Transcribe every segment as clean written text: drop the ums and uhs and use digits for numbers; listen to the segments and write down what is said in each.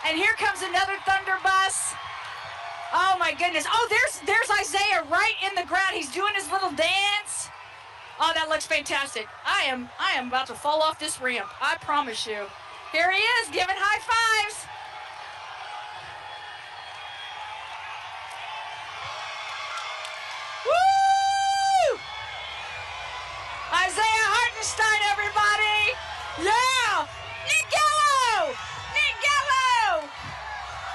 And here comes another Thunder bus. Oh my goodness. Oh, there's Isaiah right in the ground. He's doing his little dance. Oh, that looks fantastic. I am about to fall off this ramp. I promise you. Here he is, giving high fives. Woo! Isaiah Hartenstein, everybody. Yeah! Nick Gallo! Nick Gallo!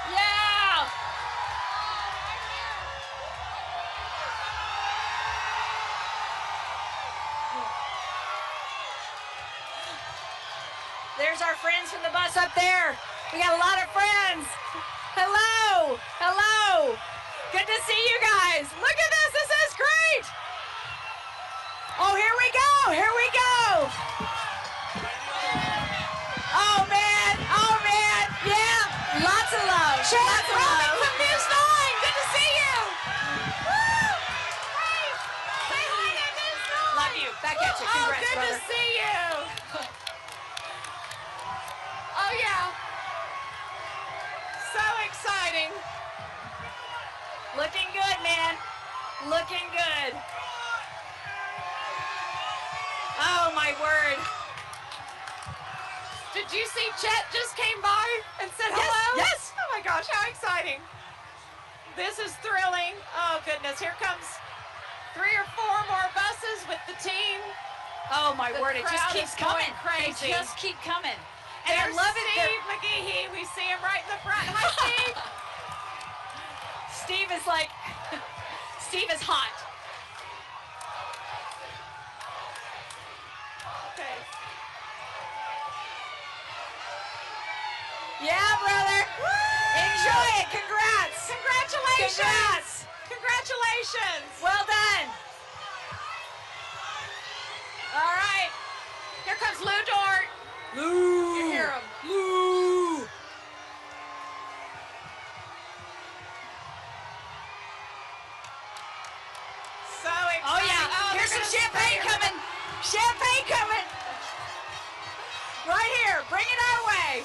Yeah! There's our friends from the bus up there. We got a lot of friends. Hello, hello. Good to see you guys. Look at this, this is great. Oh, here we go, here we go. Oh man, yeah. Lots of love, lots of love. From News 9, good to see you. Woo! Hey, say hi to News 9. Love you, back at you, congrats, good brother. to see you. Oh yeah. So exciting. Looking good, man. Looking good. Oh my word. Did you see Chet just came by and said hello? Yes. Oh my gosh, how exciting. This is thrilling. Oh goodness, here comes 3 or 4 more buses with the team. Oh my word, it just crowd keeps is going coming. crazy. They just keep coming. And There's I love it. Steve McGehee. We see him right in the front. Hi, Steve. Steve is like, Steve is hot. Okay. Yeah, brother. Woo! Enjoy it. Congrats. Congratulations. Congrats. Congratulations. Well done. All right. Here comes Lou Dort. Lou. You hear him. Lou. So exciting. Oh yeah. Here's some champagne coming. Champagne coming. Right here. Bring it our way.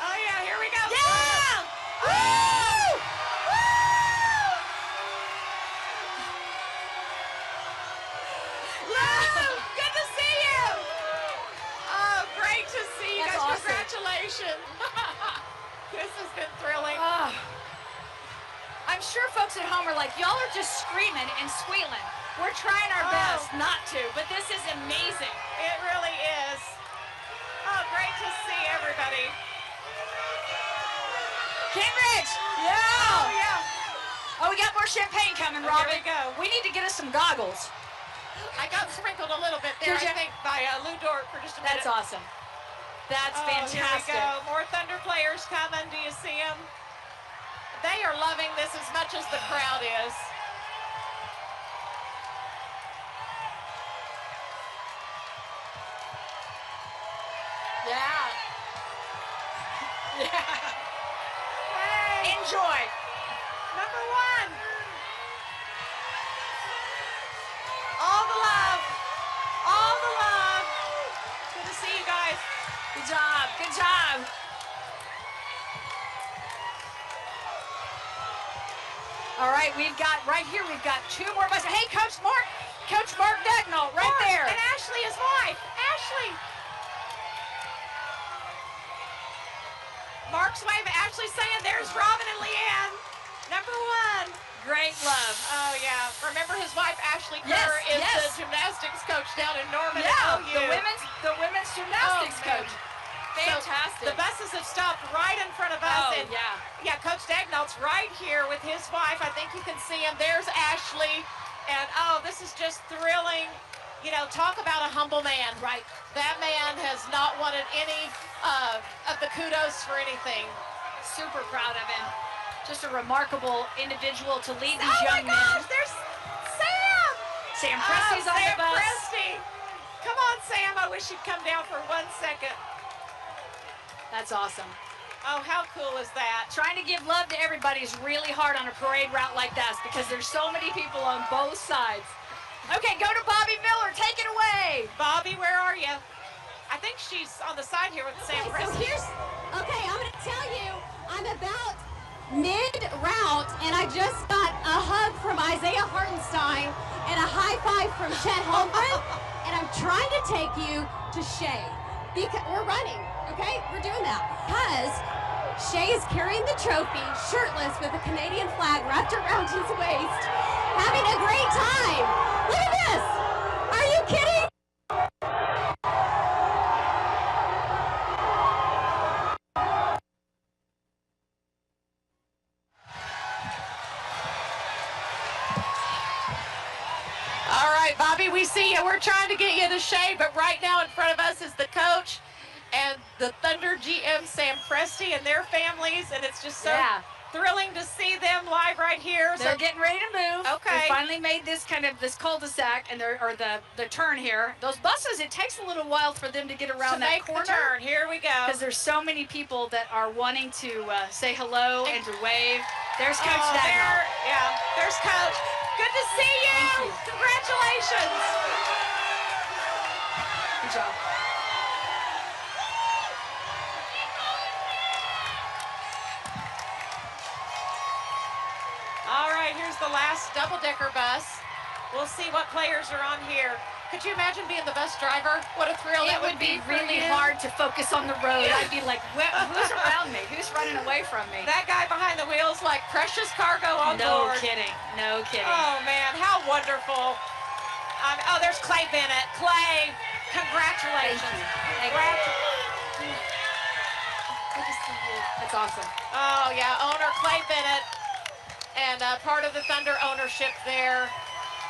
Oh yeah, here we go. Yeah. Woo! Lou, good to see you. Oh, great to see you That's guys. awesome. Congratulations. This has been thrilling. I'm sure folks at home are like, y'all are just screaming and squealing. We're trying our best not to, but this is amazing. It really is. Oh, great to see everybody. Cambridge! Yeah! Oh, yeah. Oh, we got more champagne coming, Oh, Robin. here we go. We need to get us some goggles. I got sprinkled a little bit there, Did ya? I think, by Lou Dort for just a minute. That's awesome. That's fantastic. Here we go. More Thunder players coming. Do you see them? They are loving this as much as the crowd is. Yeah. Yeah. Hey, Enjoy. number 1. All the love. All the love. Good to see you guys. Good job. Good job. All right, we've got 2 more buses. Hey, Coach Mark Dagnall, right Mark, there. And Ashley, his wife. Ashley. Mark's wife, Ashley, saying there's Robin and Leanne. Number 1. Great love. Oh, yeah. Remember his wife, Ashley Kerr, Yes, is yes. the gymnastics coach down in Norman Yeah, at OU. the women's gymnastics Oh, man. coach. So Fantastic. the buses have stopped right in front of us. Oh, and yeah. Coach Dagnall's right here with his wife. I think you can see him. There's Ashley. And, oh, this is just thrilling. You know, talk about a humble man. Right. That man has not wanted any of the kudos for anything. Super proud of him. Just a remarkable individual to lead these Oh, young my gosh, men. there's Sam. Sam Presti's on the Sam bus. Presti. Come on, Sam. I wish you'd come down for 1 second. That's awesome. Oh, how cool is that? Trying to give love to everybody is really hard on a parade route like this because there's so many people on both sides. Okay, go to Bobby Miller. Take it away. Bobby, where are you? I think she's on the side here with Sam Okay, Presti. so I'm going to tell you, I'm about mid-route, and I just got a hug from Isaiah Hartenstein and a high five from Chet Holmgren, and I'm trying to take you to Shea. Because we're running, okay? We're doing that. Because Shea is carrying the trophy, shirtless, with a Canadian flag wrapped around his waist, having a great time. Look at this. Are you kidding? All right, Bobby, we see you. We're trying to get you to Shea, but right now in front of us is the coach and the Thunder GM, Sam Presti, and their families, and it's just so thrilling to see them live right here. They're getting ready to move. Okay. They finally made this kind of this cul-de-sac and the turn here. Those buses, it takes a little while for them to get around that corner. The turn. Here we go. Because there's so many people that are wanting to say hello and to wave. There's Coach Dagnall. Yeah, there's Coach. Good to see you. Thank you. Congratulations. Good job. All right, here's the last double-decker bus. We'll see what players are on here. Could you imagine being the bus driver? What a thrill that would be for really you. hard to focus on the road. I'd be like, who's around me? Who's running away from me? That guy behind the wheels like precious cargo on No board. kidding. No kidding. Oh, man, how wonderful. Oh, there's Clay Bennett. Clay, congratulations. Thank you. Good to see you. That's awesome. Oh, yeah, owner Clay Bennett and part of the Thunder ownership there.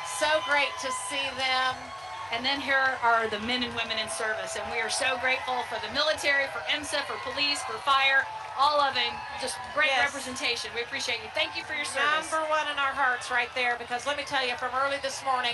So great to see them. And then here are the men and women in service, and we are so grateful for the military, for IMSA, for police, for fire, all of them. Just great representation. We appreciate you. Thank you for your service. Number one in our hearts right there, because let me tell you, from early this morning,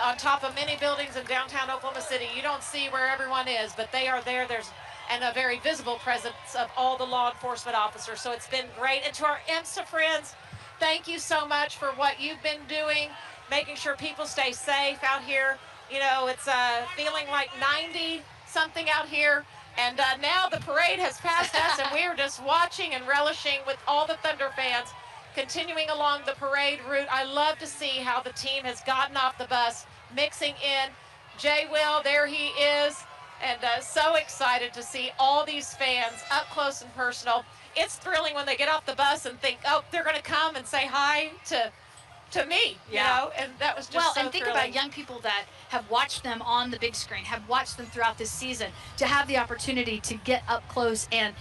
on top of many buildings in downtown Oklahoma City, you don't see where everyone is, but they are there. There's a very visible presence of all the law enforcement officers. So it's been great. And to our IMSA friends, thank you so much for what you've been doing, making sure people stay safe out here. You know, it's feeling like 90-something out here. And now the parade has passed us, and we are just watching and relishing with all the Thunder fans continuing along the parade route. I love to see how the team has gotten off the bus, mixing in. Jay Will, there he is, and so excited to see all these fans up close and personal. It's thrilling when they get off the bus and think, oh, they're going to come and say hi to me, you know, and that was just so and think thrilling. about young people that have watched them on the big screen, have watched them throughout this season, to have the opportunity to get up close and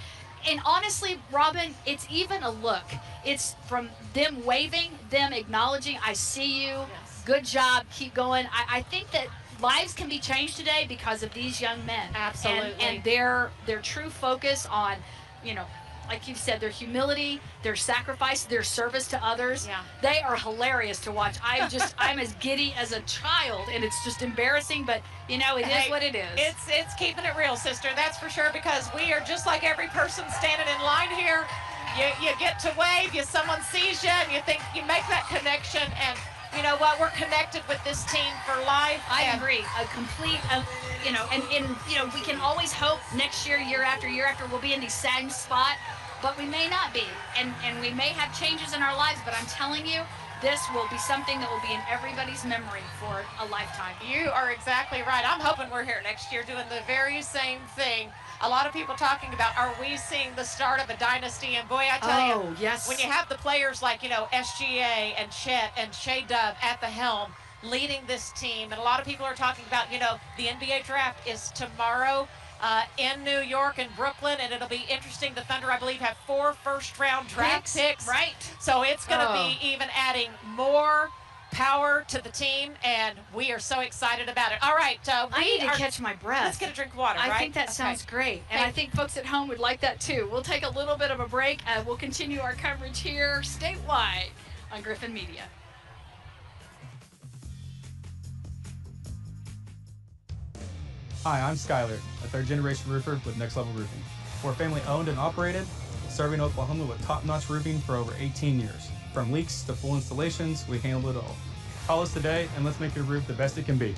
honestly, Robin, it's even a look. It's from them waving, them acknowledging, I see you, good job, keep going. I think that lives can be changed today because of these young men. Absolutely. And their true focus on, you know, like you said, their humility, their sacrifice, their service to others. Yeah. They are hilarious to watch. I'm as giddy as a child, and it's just embarrassing, but you know, it is what it is. It's keeping it real, sister, that's for sure, because we are just like every person standing in line here. You get to wave, someone sees you, and you think, you make that connection, and you know what, we're connected with this team for life. I agree. A complete, you know, and you know, we can always hope next year, year after, we'll be in the same spot, but we may not be, and we may have changes in our lives, but I'm telling you, this will be something that will be in everybody's memory for a lifetime. You are exactly right. I'm hoping we're here next year doing the very same thing. A lot of people talking about, are we seeing the start of a dynasty? And boy, I tell you, when you have the players like, you know, SGA and Chet and Shea Dove at the helm leading this team, and a lot of people are talking about, you know, the NBA draft is tomorrow in New York and Brooklyn, and it'll be interesting. The Thunder, I believe, have 4 first-round draft picks. Right. So it's going to be even adding more power to the team, and we are so excited about it. All right. I need to catch my breath. Let's get a drink of water, right? I think that sounds great, and I think folks at home would like that too. We'll take a little bit of a break, and we'll continue our coverage here statewide on Griffin Media. Hi, I'm Skyler, a third-generation roofer with Next Level Roofing. We're family owned and operated, serving Oklahoma with top-notch roofing for over 18 years. From leaks to full installations, we handle it all. Call us today and let's make your roof the best it can be.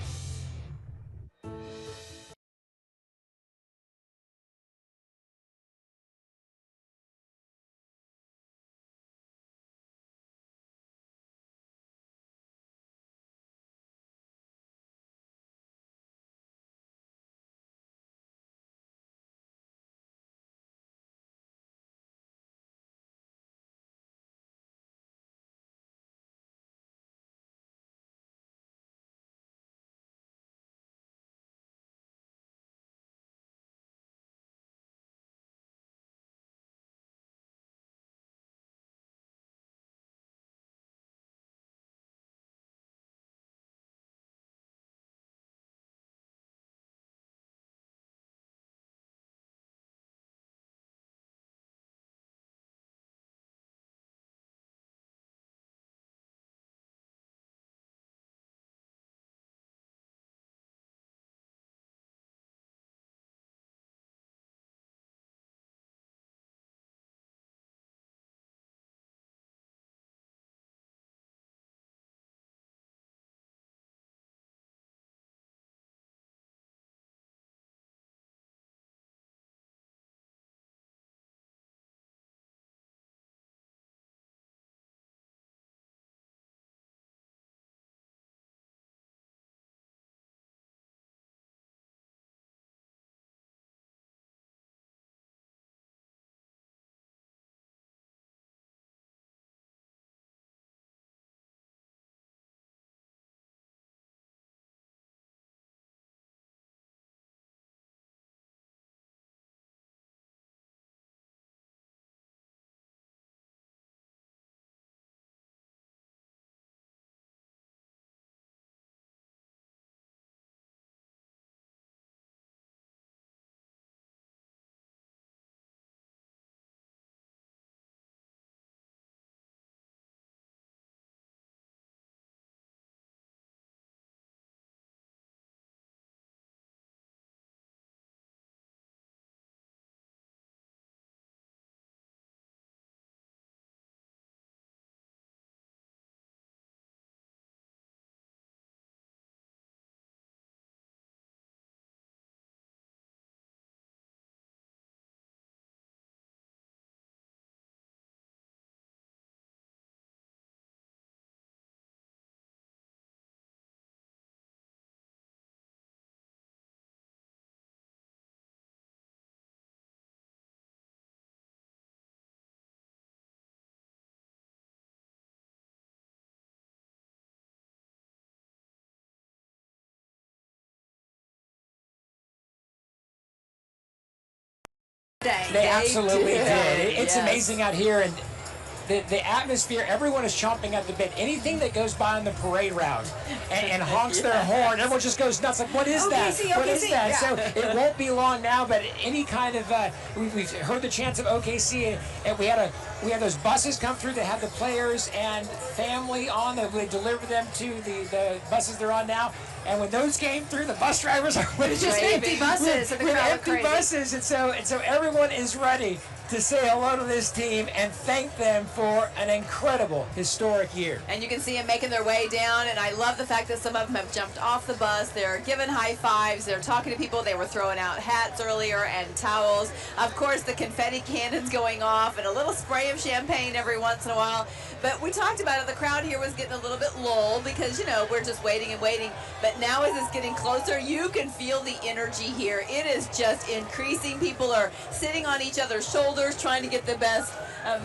day. They absolutely did. It's Yes. amazing out here, and the atmosphere, everyone is chomping at the bit. Anything that goes by on the parade route and honks their horn, everyone just goes nuts. Like, what is that? OKC, What is OKC. that? Yeah. So it won't be long now, but any kind of, we've heard the chants of OKC, and we had those buses come through that have the players and family on them. We deliver them to the buses they're on now. And when those came through, the bus drivers are with Just empty buses, and the with crowd went empty crazy. buses, and so everyone is ready to say hello to this team and thank them for an incredible historic year. And you can see them making their way down, and I love the fact that some of them have jumped off the bus. They're giving high fives. They're talking to people. They were throwing out hats earlier and towels. Of course, the confetti cannons going off and a little spray of champagne every once in a while. But we talked about it. The crowd here was getting a little bit lulled because, you know, we're just waiting and waiting. But now as it's getting closer, you can feel the energy here. It is just increasing. People are sitting on each other's shoulders trying to get the best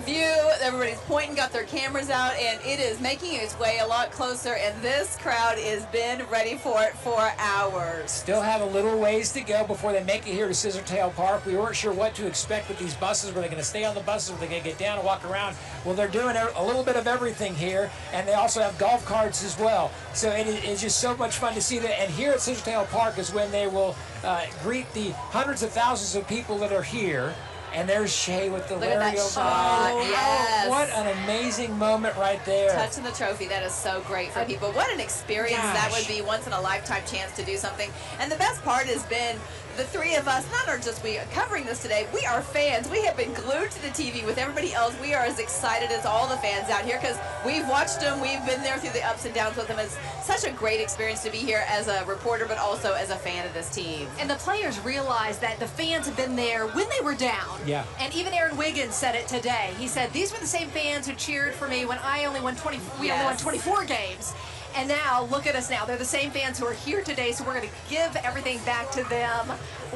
view. Everybody's pointing, got their cameras out, and it is making its way a lot closer. And this crowd has been ready for it for hours. Still have a little ways to go before they make it here to Scissor Tail Park. We weren't sure what to expect with these buses. Were they going to stay on the buses? Were they going to get down and walk around? Well, they're doing a little bit of everything here, and they also have golf carts as well. So it is just so much fun to see that. And here at Scissor Tail Park is when they will greet the hundreds of thousands of people that are here. And there's Shay with the Look at that Lario shot. ball. Yes. What an amazing moment right there. Touching the trophy, that is so great for people. What an experience that would be, once in a lifetime chance to do something. And the best part has been the three of us, not are just we covering this today, we are fans. We have been glued to the TV with everybody else. We are as excited as all the fans out here because we've watched them, we've been there through the ups and downs with them. It's such a great experience to be here as a reporter, but also as a fan of this team. And the players realized that the fans have been there when they were down. Yeah. And even Aaron Wiggins said it today. He said, these were the same fans who cheered for me when I only won 20, we only won 24 games. And now, look at us now. They're the same fans who are here today, so we're going to give everything back to them.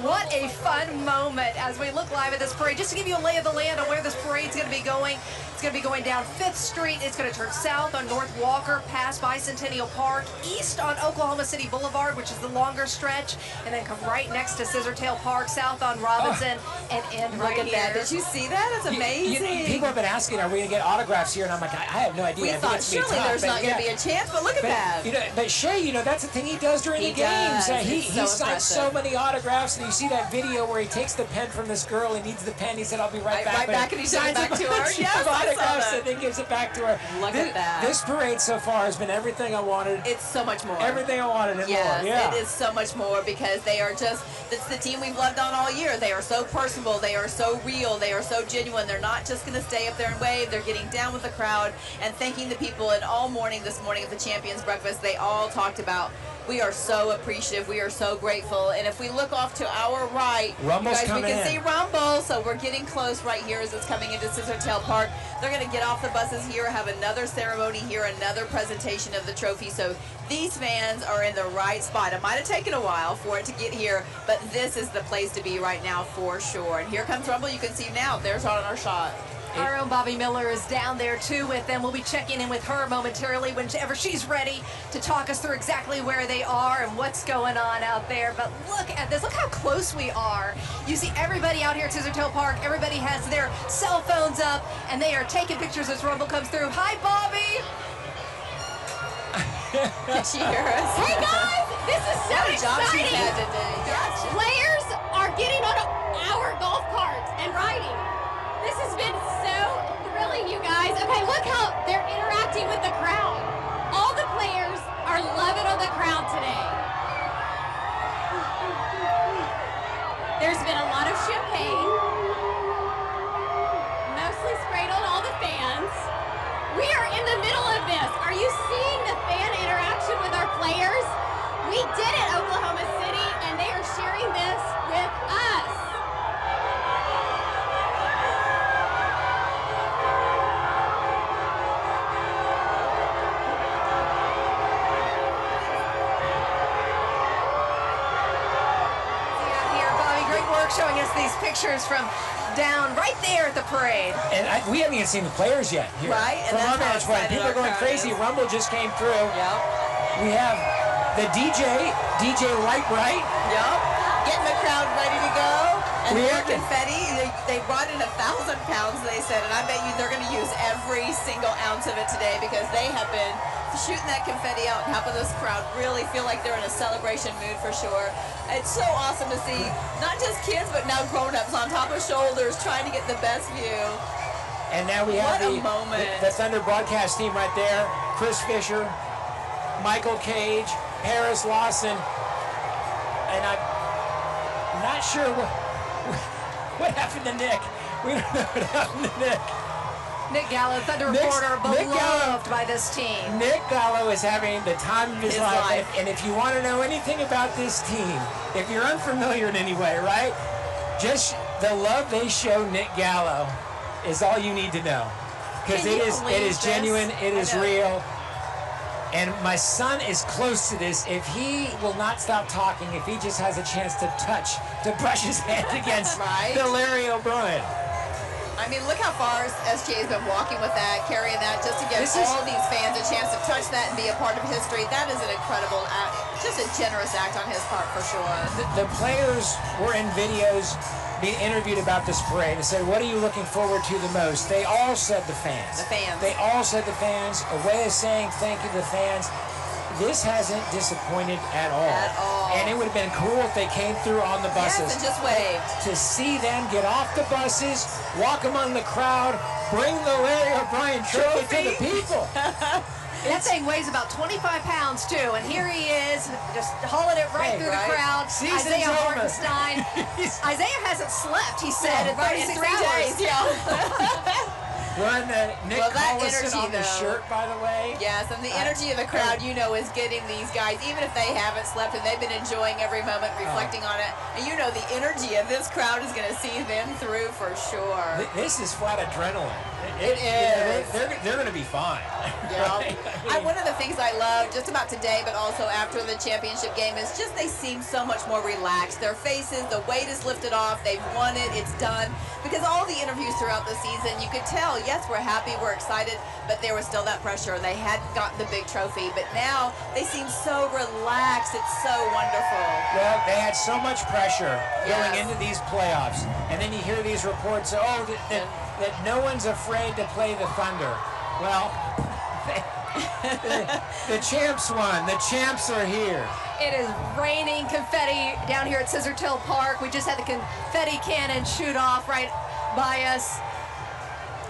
What a fun moment as we look live at this parade. Just to give you a lay of the land on where this parade's going to be going. It's going to be going down 5th Street. It's going to turn south on North Walker, past Bicentennial Park, east on Oklahoma City Boulevard, which is the longer stretch, and then come right next to Scissor Tail Park, south on Robinson, and end right Look at here. that. Did you see that? That's amazing. People have been asking, are we going to get autographs here? And I'm like, I have no idea. We I think thought it's gonna be surely tough, there's but not going to be a chance, but look at that. You know, but Shay, that's the thing he does during He the games. does. He It's so signs so impressive. many autographs, and you see that video where he takes the pen from this girl. He needs the pen. He said, "I'll be right back." Right But back, and he sent it signs back a to her. bunch Yes, of I saw autographs that. and then gives it back to her. Look at that. This parade so far has been everything I wanted. It's so much more. Everything I wanted and Yes, more. Yeah. it is so much more because they are just, it's the team we've loved on all year. They are so personable. They are so real. They are so genuine. They're not just going to stay up there and wave. They're getting down with the crowd and thanking the people. And all morning this morning at the Champions Breakfast, they all talked about, we are so appreciative. We are so grateful. And if we look off to our right, Rumble's you guys, we coming can in. see Rumble. So we're getting close right here as it's coming into Scissor Tail Park. They're going to get off the buses here, have another ceremony here, another presentation of the trophy. So these fans are in the right spot. It might have taken a while for it to get here, but this is the place to be right now for sure. And here comes Rumble. You can see now. There's on our shot. Our own Bobby Miller is down there too with them. We'll be checking in with her momentarily whenever she's ready to talk us through exactly where they are and what's going on out there. But look at this. Look how close we are. You see everybody out here at Scissor Tail Park. Everybody has their cell phones up and they are taking pictures as Rumble comes through. Hi, Bobby. Did she hear us? Hey guys, this is so What a job she exciting. had today. Gotcha. Players are getting on our golf carts and riding. This has been so thrilling, you guys. Okay, look how they're interacting with the crowd. All the players are loving on the crowd today. There's been a lot of champagne, mostly sprayed on all the fans. We are in the middle of this. Are you seeing the fan interaction with our players? We did it, Oklahoma City, and they are sharing this with us. Here, Bobby, great work showing us these pictures from down right there at the parade. And we haven't even seen the players yet here. Right, and From our that's how vantage point. excited People our are going crowd crazy. is. Rumble just came through. Yep. We have the DJ Light Right. Yep. Getting the crowd ready to go. And And more confetti. They brought in 1,000 pounds, they said, and I bet you they're going to use every single ounce of it today because they have been shooting that confetti out and helping this crowd really feel like they're in a celebration mood for sure. It's so awesome to see not just kids, but now grown-ups on top of shoulders trying to get the best view. And now we have the Thunder broadcast team right there. Chris Fisher, Michael Cage, Harris Lawson, and I'm not sure what happened to Nick. We don't know what happened to Nick. Nick Gallo, Thunder reporter, beloved by this team. Nick Gallo is having the time of his life. And if you want to know anything about this team, if you're unfamiliar in any way, right? Just the love they show Nick Gallo is all you need to know. Because it is genuine, it is real. And my son is close to this. If he will not stop talking, if he just has a chance to brush his hand against the Larry O'Brien. I mean, look how far SGA has been walking with that, carrying that, just to give all these fans a chance to touch that and be a part of history. That is an incredible act, just a generous act on his part for sure. The players were in videos being interviewed about this parade and said, what are you looking forward to the most? They all said the fans. The fans. They all said the fans. A way of saying thank you to the fans. This hasn't disappointed at all. At all. And it would have been cool if they came through on the buses. Yes, and just waved. To see them get off the buses, walk among the crowd, bring the Larry O'Brien trophy to the people. That thing weighs about 25 pounds too, and here he is, just hauling it through the crowd. Isaiah Hartenstein. Isaiah hasn't slept, he said, in 36 hours. Run Nick Collison on the shirt, by the way. Yes, and the energy of the crowd, you know, is getting these guys, even if they haven't slept and they've been enjoying every moment, reflecting on it. And you know the energy of this crowd is going to see them through for sure. This is flat adrenaline. It is. They're going to be fine. Yeah. Right? One of the things I love just about today, but also after the championship game, is just they seem so much more relaxed. Their faces, the weight is lifted off. They've won it. It's done. Because all the interviews throughout the season, you could tell, yes, we're happy, we're excited, but there was still that pressure. They hadn't gotten the big trophy, but now they seem so relaxed. It's so wonderful. Well, they had so much pressure going into these playoffs, and then you hear these reports, that no one's afraid to play the Thunder. Well, the champs won. The champs are here. It is raining confetti down here at Scissor Tail Park. We just had the confetti cannon shoot off right by us.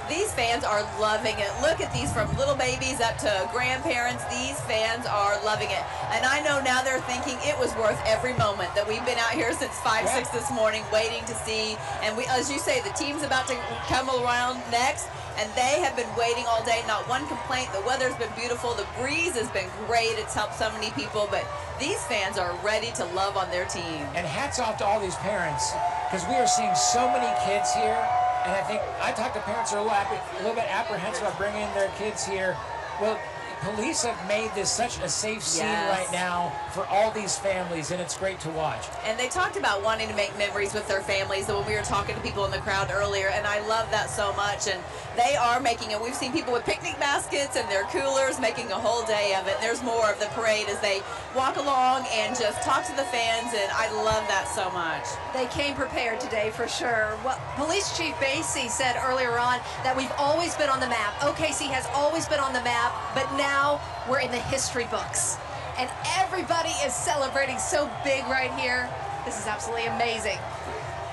These fans are loving it. Look at these, from little babies up to grandparents. These fans are loving it. And I know now they're thinking it was worth every moment that we've been out here since 6 this morning waiting to see. And we, as you say, the team's about to come around next. And they have been waiting all day, not one complaint. The weather's been beautiful. The breeze has been great. It's helped so many people. But these fans are ready to love on their team. And hats off to all these parents, because we are seeing so many kids here. And I think I talked to parents who are a little bit apprehensive about bringing their kids here. Well, police have made this such a safe scene right now for all these families, and it's great to watch. And they talked about wanting to make memories with their families when we were talking to people in the crowd earlier, and I love that so much. And they are making it. We've seen people with picnic baskets and their coolers making a whole day of it. There's more of the parade as they walk along and just talk to the fans, and I love that so much. They came prepared today for sure. Well, Police Chief Basie said earlier on that we've always been on the map. OKC has always been on the map, but now we're in the history books. And everybody is celebrating so big right here. This is absolutely amazing.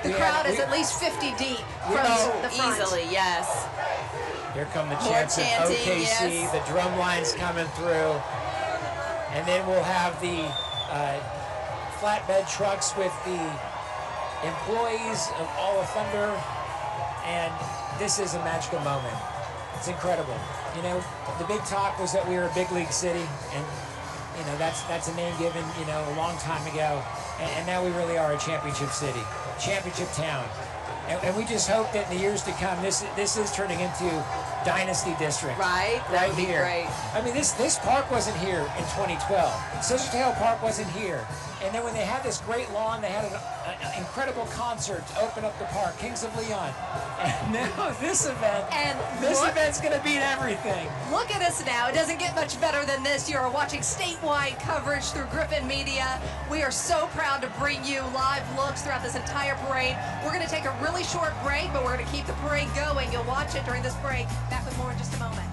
The crowd is at least 50 deep from the front. Easily, yes. Here come the chants of OKC, the drum lines coming through. And then we'll have the flatbed trucks with the employees of all of Thunder. And this is a magical moment. It's incredible. You know, the big talk was that we were a big league city, and you know that's a name given, you know, a long time ago, and now we really are a championship city, championship town, and we just hope that in the years to come, this is turning into Dynasty District. Right here. Great. I mean, this park wasn't here in 2012. Scissor Tail Park wasn't here And then when they had this great lawn, they had an incredible concert to open up the park, Kings of Leon. And now this event, event's going to beat everything. Look at us now. It doesn't get much better than this. You are watching statewide coverage through Griffin Media. We are so proud to bring you live looks throughout this entire parade. We're going to take a really short break, but we're going to keep the parade going. You'll watch it during this break. Back with more in just a moment.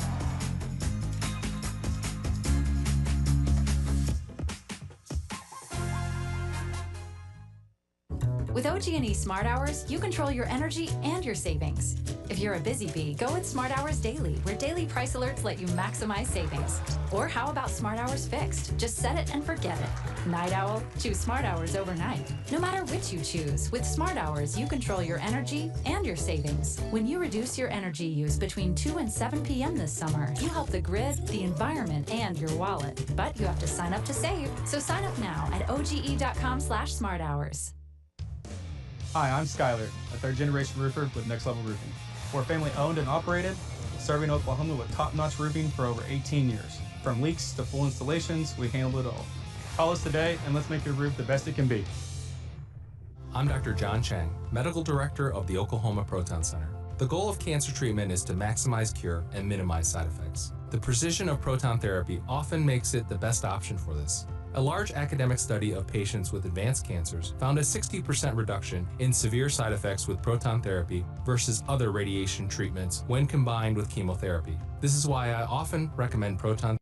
With OG&E Smart Hours, you control your energy and your savings. If you're a busy bee, go with Smart Hours Daily, where daily price alerts let you maximize savings. Or how about Smart Hours Fixed? Just set it and forget it. Night owl? Choose Smart Hours overnight. No matter which you choose, with Smart Hours, you control your energy and your savings. When you reduce your energy use between 2 and 7 p.m. this summer, you help the grid, the environment, and your wallet. But you have to sign up to save. So sign up now at oge.com/smarthours. Hi, I'm Skyler, a third-generation roofer with Next Level Roofing. We're family owned and operated, serving Oklahoma with top-notch roofing for over 18 years. From leaks to full installations, we handle it all. Call us today and let's make your roof the best it can be. I'm Dr. John Chang, Medical Director of the Oklahoma Proton Center. The goal of cancer treatment is to maximize cure and minimize side effects. The precision of proton therapy often makes it the best option for this. A large academic study of patients with advanced cancers found a 60% reduction in severe side effects with proton therapy versus other radiation treatments when combined with chemotherapy. This is why I often recommend proton.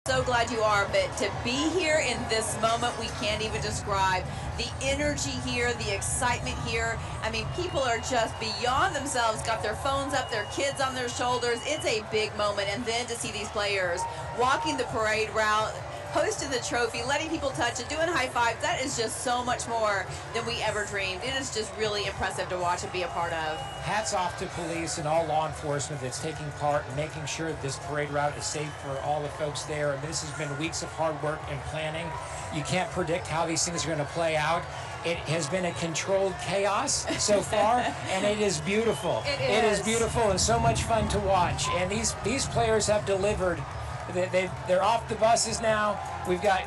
So glad you are, but to be here in this moment, we can't even describe the energy here, the excitement here. I mean, people are just beyond themselves, got their phones up, their kids on their shoulders. It's a big moment. And then to see these players walking the parade route, hosting the trophy, letting people touch it, doing high fives, that is just so much more than we ever dreamed. It is just really impressive to watch and be a part of. Hats off to police and all law enforcement that's taking part in making sure that this parade route is safe for all the folks there. And this has been weeks of hard work and planning. You can't predict how these things are going to play out. It has been a controlled chaos so far, and it is beautiful. It is beautiful and so much fun to watch. And these players have delivered. They're off the buses now. We've got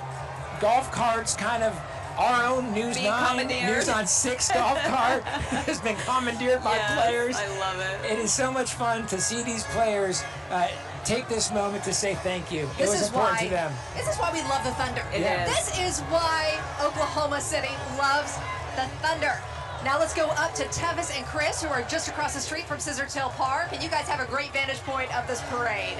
golf carts, kind of our own News 9, News on 6 golf cart has been commandeered by players. I love it. It is so much fun to see these players take this moment to say thank you. It was important to them. This is why we love the Thunder. It is. This is why Oklahoma City loves the Thunder. Now let's go up to Tevis and Chris, who are just across the street from Scissor Tail Park, and you guys have a great vantage point of this parade.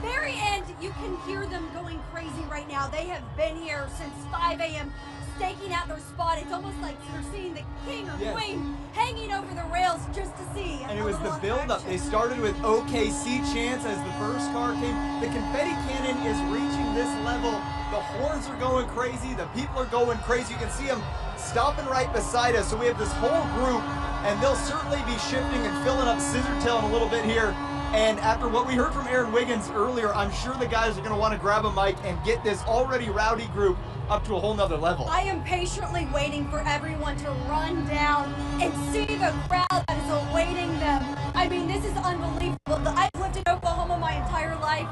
Very end, you can hear them going crazy right now. They have been here since 5 a.m. staking out their spot. It's almost like you're seeing the king or queen hanging over the rails just to see. And it was the build-up. They started with OKC chants as the first car came. The confetti cannon is reaching this level. The horns are going crazy. The people are going crazy. You can see them stopping right beside us. So we have this whole group, and they'll certainly be shifting and filling up Scissor Tail in a little bit here. And after what we heard from Aaron Wiggins earlier, I'm sure the guys are going to want to grab a mic and get this already rowdy group up to a whole nother level. I am patiently waiting for everyone to run down and see the crowd that is awaiting them. I mean, this is unbelievable. I've lived in Oklahoma my entire life,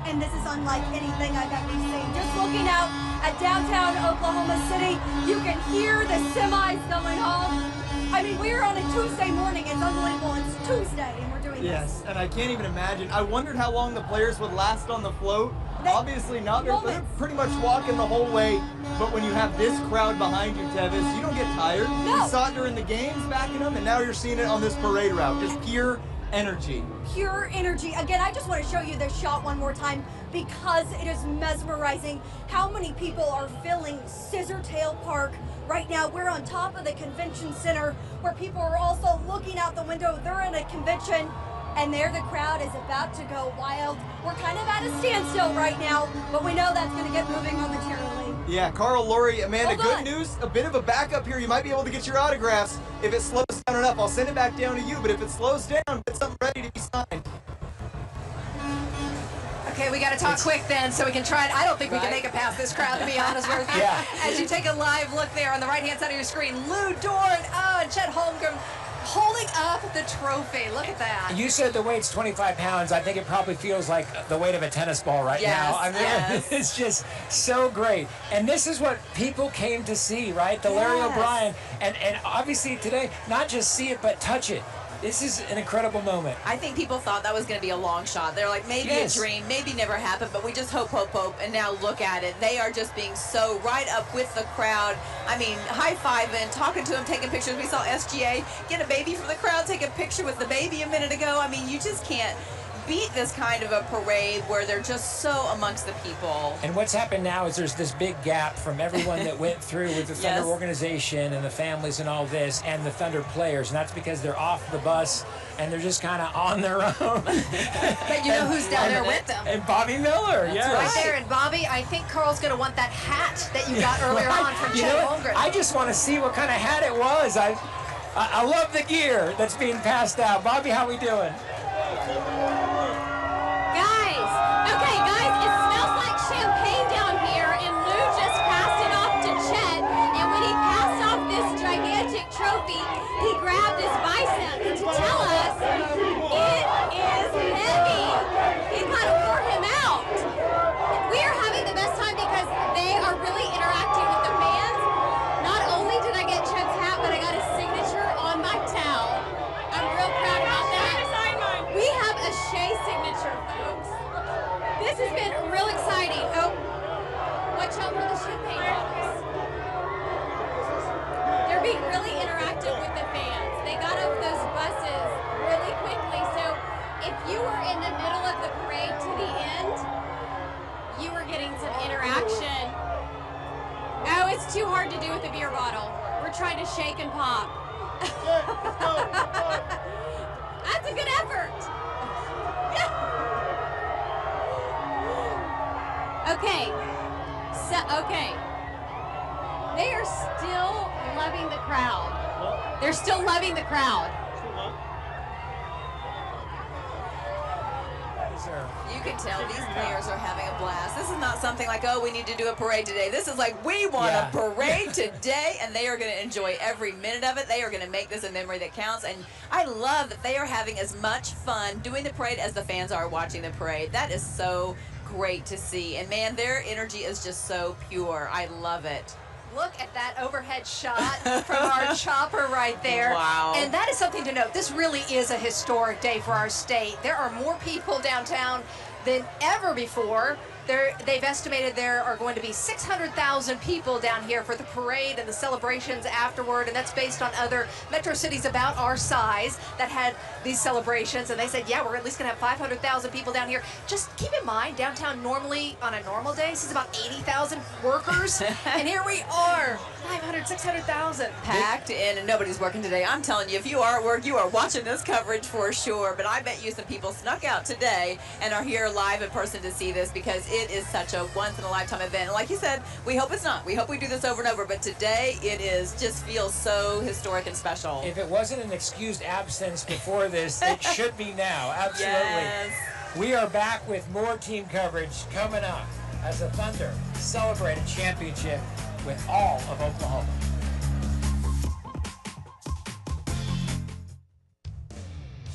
and this is unlike anything I've ever seen. Just looking out at downtown Oklahoma City, you can hear the semis going home. I mean, we're on a Tuesday morning. It's unbelievable. It's Tuesday, and we're doing this. Yes, and I can't even imagine. I wondered how long the players would last on the float. Obviously not. They're pretty much walking the whole way, but when you have this crowd behind you, Tevis, you don't get tired. No. You saw it during the games backing them, and now you're seeing it on this parade route. Just pure energy. Pure energy. Again, I just want to show you this shot one more time because it is mesmerizing how many people are filling Scissor Tail Park right now. We're on top of the convention center where people are also looking out the window. They're in a convention, and there the crowd is about to go wild. We're kind of at a standstill right now, but we know that's going to get moving momentarily. Yeah, Carl, Lori, Amanda, good news. A bit of a backup here. You might be able to get your autographs. If it slows down enough, I'll send it back down to you, but if it slows down, get something ready to be signed. Okay, we got to talk quick then so we can try it. I don't think we can make it past this crowd, to be honest with you. As you take a live look there on the right-hand side of your screen, Lou Dorn, and Chet Holmgren holding up the trophy. Look at that. You said the weight's 25 pounds. I think it probably feels like the weight of a tennis ball right now. I mean, it's just so great. And this is what people came to see, right? The Larry O'Brien. And obviously today, not just see it, but touch it. This is an incredible moment. I think people thought that was going to be a long shot. They're like, maybe a dream, maybe never happened, but we just hope, and now look at it. They are just being so right up with the crowd. I mean, high-fiving, talking to them, taking pictures. We saw SGA get a baby from the crowd, take a picture with the baby a minute ago. I mean, you just can't beat this kind of a parade where they're just so amongst the people. And what's happened now is there's this big gap from everyone that went through with the Thunder organization and the families and all this and the Thunder players, and that's because they're off the bus and they're just kind of on their own. But you know who's down there with them? And Bobby Miller, Right there, and Bobby, I think Carl's going to want that hat that you got earlier on from Chet Holmgren. I just want to see what kind of hat it was. I love the gear that's being passed out. Bobby, how we doing? Okay, guys, it smells like champagne down here, and Lou just passed it off to Chet, and when he passed off this gigantic trophy, he grabbed his biceps to tell us it is heavy. He kind of wore him out. We are having the best time because they are really interacting with the fans. Not only did I get Chet's hat, but I got his signature on my towel. I'm real proud about that. We have a Shea signature, folks. This has been real exciting. Oh, watch out for the champagne bottles. They're being really interactive with the fans. They got off those buses really quickly. So if you were in the middle of the parade to the end, you were getting some interaction. Oh, it's too hard to do with a beer bottle. We're trying to shake and pop. That's a good effort. Okay, they are still loving the crowd. They're still loving the crowd. You can tell these players are having a blast. This is not something like, oh, we need to do a parade today. This is like, we want a parade today, and they are going to enjoy every minute of it. They are going to make this a memory that counts, and I love that they are having as much fun doing the parade as the fans are watching the parade. That is so great to see, and man, their energy is just so pure. I love it. Look at that overhead shot from our chopper right there. Wow. And that is something to note. This really is a historic day for our state. There are more people downtown than ever before. They've estimated there are going to be 600,000 people down here for the parade and the celebrations afterward, and that's based on other metro cities about our size that had these celebrations, and they said, yeah, we're at least going to have 500,000 people down here. Just keep in mind, downtown normally, on a normal day, this is about 80,000 workers, and here we are, 500, 600,000. Packed in, and nobody's working today. I'm telling you, if you are at work, you are watching this coverage for sure, but I bet you some people snuck out today and are here live in person to see this, because it is such a once-in-a-lifetime event. And like you said, we hope it's not. We hope we do this over and over, but today it is just feels so historic and special. If it wasn't an excused absence before this, it should be now. Absolutely. Yes. We are back with more team coverage coming up as the Thunder celebrate a championship with all of Oklahoma.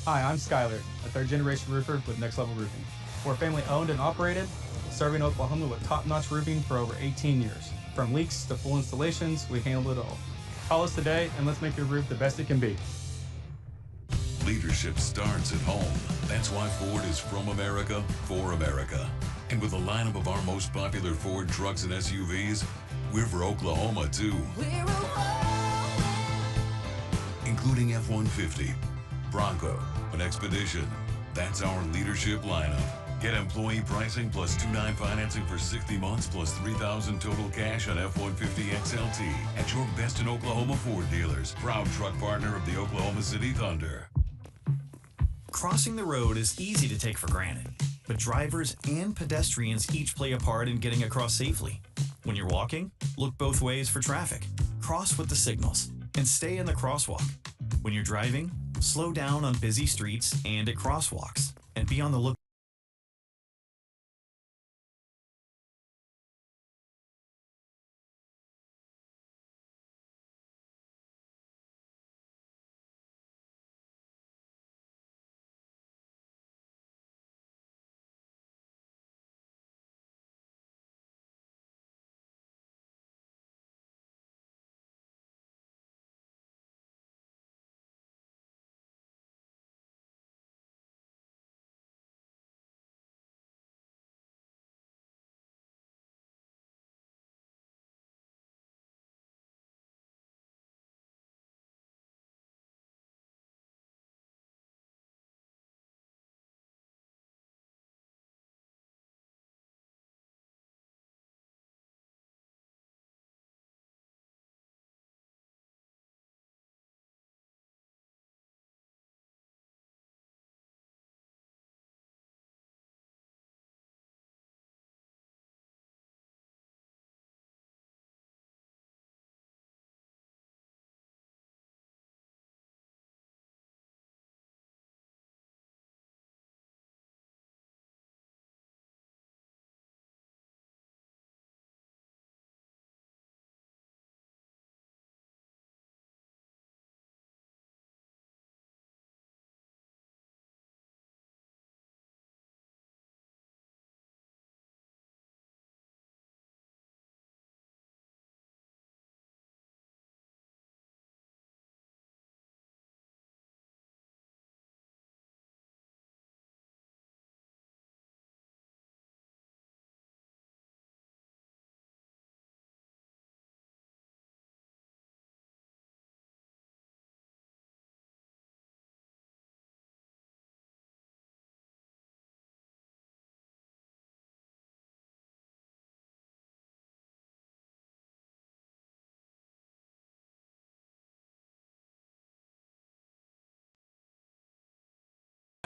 Hi, I'm Skyler, a third-generation roofer with Next Level Roofing. We're family owned and operated, serving Oklahoma with top-notch roofing for over 18 years. From leaks to full installations, we handle it all. Call us today and let's make your roof the best it can be. Leadership starts at home. That's why Ford is from America, for America. And with a lineup of our most popular Ford trucks and SUVs, we're for Oklahoma too. Including F-150, Bronco, and Expedition. That's our leadership lineup. Get employee pricing plus 2.9 financing for 60 months plus $3,000 total cash on F-150 XLT at your best in Oklahoma Ford dealers. Proud truck partner of the Oklahoma City Thunder. Crossing the road is easy to take for granted, but drivers and pedestrians each play a part in getting across safely. When you're walking, look both ways for traffic, cross with the signals, and stay in the crosswalk. When you're driving, slow down on busy streets and at crosswalks, and be on the lookout.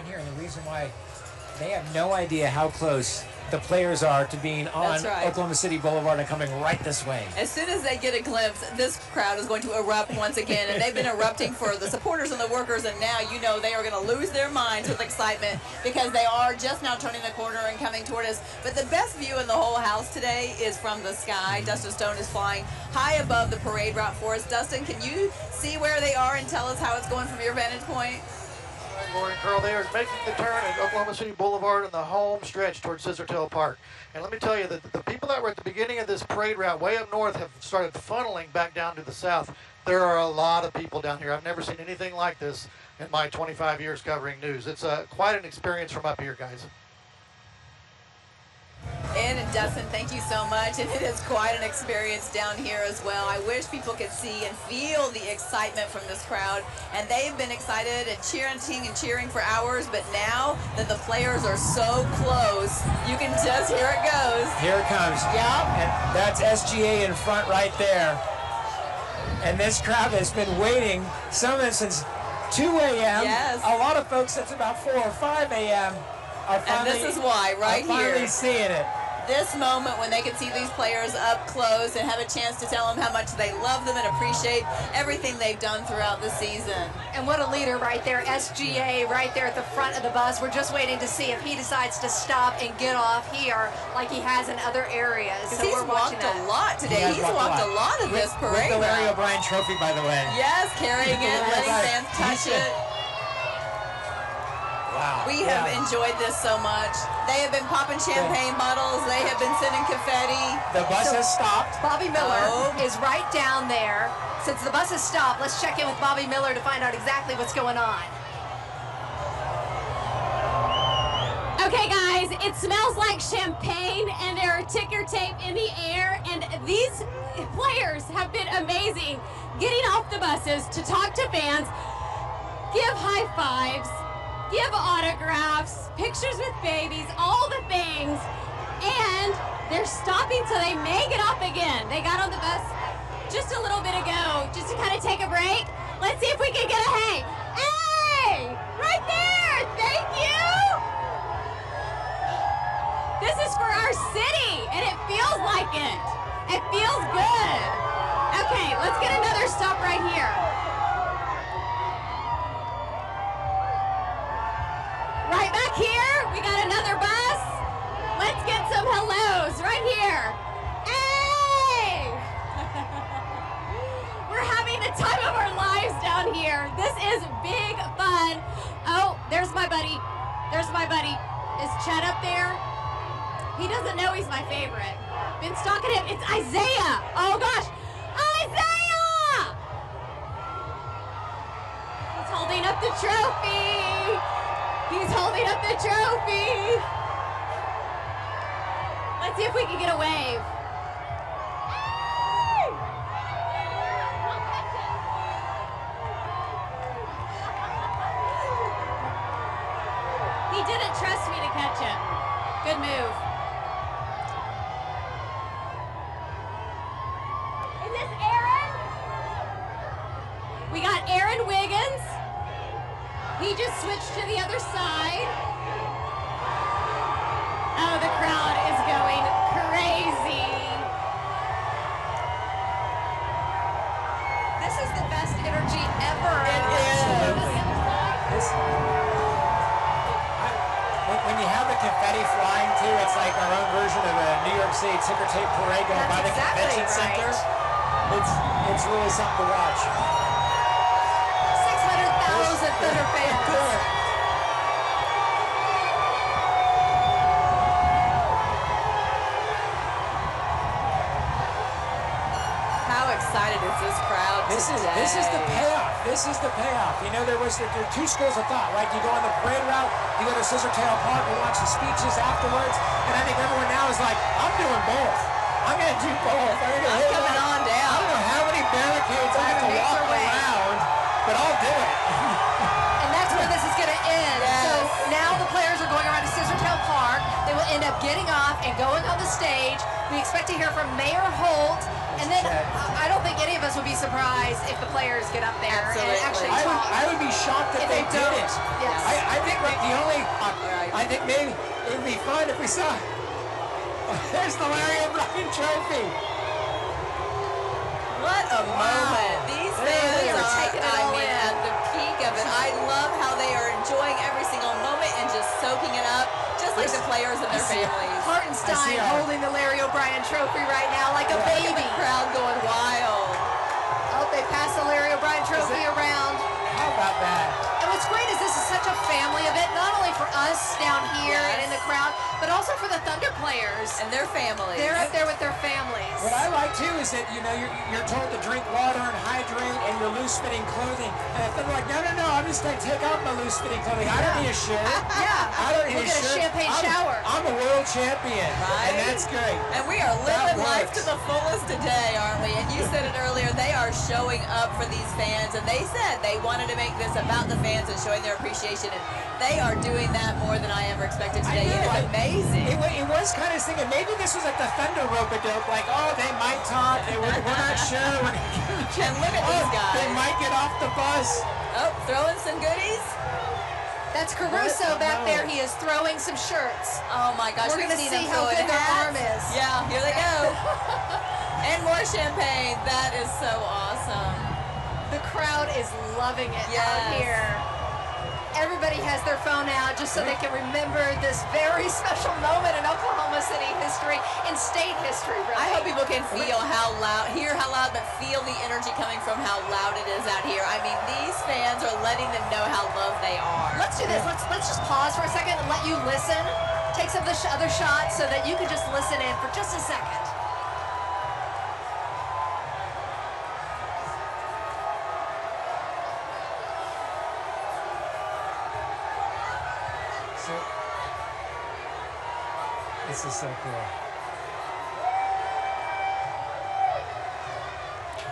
Here, and the reason why they have no idea how close the players are to being on That's right. Oklahoma City Boulevard and coming right this way. As soon as they get a glimpse, this crowd is going to erupt once again, and they've been erupting for the supporters and the workers, and now you know they are going to lose their minds with excitement because they are just now turning the corner and coming toward us. But the best view in the whole house today is from the sky. Dustin Stone is flying high above the parade route for us. Dustin, can you see where they are and tell us how it's going from your vantage point? Lori and Carl, they are making the turn at Oklahoma City Boulevard in the home stretch towards Scissor Tail Park. And let me tell you that the people that were at the beginning of this parade route way up north have started funneling back down to the south. There are a lot of people down here. I've never seen anything like this in my 25 years covering news. It's quite an experience from up here, guys. And Dustin, thank you so much. And it is quite an experience down here as well. I wish people could see and feel the excitement from this crowd. And they've been excited and cheering for hours. But now that the players are so close, you can just hear it goes. Here it comes. Yep. And that's SGA in front right there. And this crowd has been waiting, some of them since 2 a.m. Yes. A lot of folks, it's about 4 or 5 a.m. And this is why, right here. Finally seeing it. This moment when they can see these players up close and have a chance to tell them how much they love them and appreciate everything they've done throughout the season. And what a leader right there, SGA right there at the front of the bus. We're just waiting to see if he decides to stop and get off here like he has in other areas. So he's we're watching walked that. a lot today. He's walked a lot of this parade. With the Larry route. O'Brien trophy, by the way. Yes, carrying it, letting fans touch it. Wow. We have enjoyed this so much. They have been popping champagne bottles. They have been sending confetti. The bus has stopped. Bobby Miller is right down there. Since the bus has stopped, let's check in with Bobby Miller to find out exactly what's going on. Okay, guys, it smells like champagne, and there are ticker tape in the air, and these players have been amazing. Getting off the buses to talk to fans, give high fives, give autographs, pictures with babies, all the things, and they're stopping so they may get off again. They got on the bus just a little bit ago, just to kind of take a break. Let's see if we can get a hey. Hey, right there, thank you. This is for our city, and it feels like it. It feels good. Okay, let's get another stop right here. Right back here, we got another bus. Let's get some hellos right here. Hey! We're having the time of our lives down here. This is big fun. Oh, there's my buddy. There's my buddy. Is Chet up there? He doesn't know he's my favorite. Been stalking him. It's Isaiah. Oh gosh. Isaiah! He's holding up the trophy. He's holding up the trophy. Let's see if we can get a wave. Hey! He didn't trust me to catch him. Good move. Is this Aaron? We got Aaron Wiggins. He just switched to the other side. Oh, the crowd is going crazy. This is the best energy ever. It is. When you have the confetti flying too, it's like our own version of a New York City ticker tape parade going by the convention center. It's really something to watch. 600,000 Thunder fans. How excited is this crowd This is the payoff. This is the payoff. You know, there are two schools of thought, right? You go on the parade route, you go to Scissor Tail Park, and watch the speeches afterwards, and I think everyone now is like, I'm doing both. I'm going to do both. I'm coming on down. I don't know how many barricades I have to walk around, but I'll do it. And that's where this is going to end. Yes. So now the players are going around to Scissor Tail Park. They will end up getting off and going on the stage. We expect to hear from Mayor Holt. And then I don't think any of us would be surprised if the players get up there and actually talk. I would be shocked if they didn't. Yes. I think that I think maybe it would be fun if we saw There's the Larry O'Brien trophy. What a moment. These fans are taking it all in. At the peak of it. I love how they are enjoying every single moment and just soaking it up, just like the players and their families. Hartenstein holding the Larry O'Brien trophy right now like a baby. The crowd going wild. Oh, they pass the Larry O'Brien trophy around. How about that? And what's great is this is such a family event, not only for us down here and in the crowd, but also for the Thunder players. And their families. They're up there with their families. What I like too is that, you know, you're told to drink water and hydrate and your loose-fitting clothing. And they're like, no, I'm just going to take off my loose-fitting clothing. I don't need a shirt. Yeah. I don't need we'll a get shirt. a champagne shower. I'm a world champion. Right? And that's great. And we are living life to the fullest today, aren't we? And you said it earlier, they are showing up for these fans. And they said they wanted to make this about the fans and showing their appreciation. And they are doing that more than I ever expected today. It is amazing. It was kind of thinking maybe this was like the Thunder rope-a-dope, like, oh, they might talk, we're not sure. And look at these guys. They might get off the bus. Oh, throwing some goodies. That's Caruso back there. He is throwing some shirts. Oh my gosh, we're going to see how good their arm is. Yeah, here they go. And more champagne. That is so awesome. The crowd is loving it out here. Everybody has their phone out just so they can remember this very special moment in Oklahoma City history and state history, really. I hope people can feel how loud, hear how loud, but feel the energy coming from how loud it is out here. I mean, these fans are letting them know how loved they are. Let's do this. Let's just pause for a second and let you listen. Take some of the other shots so that you can just listen in for just a second. This is so cool.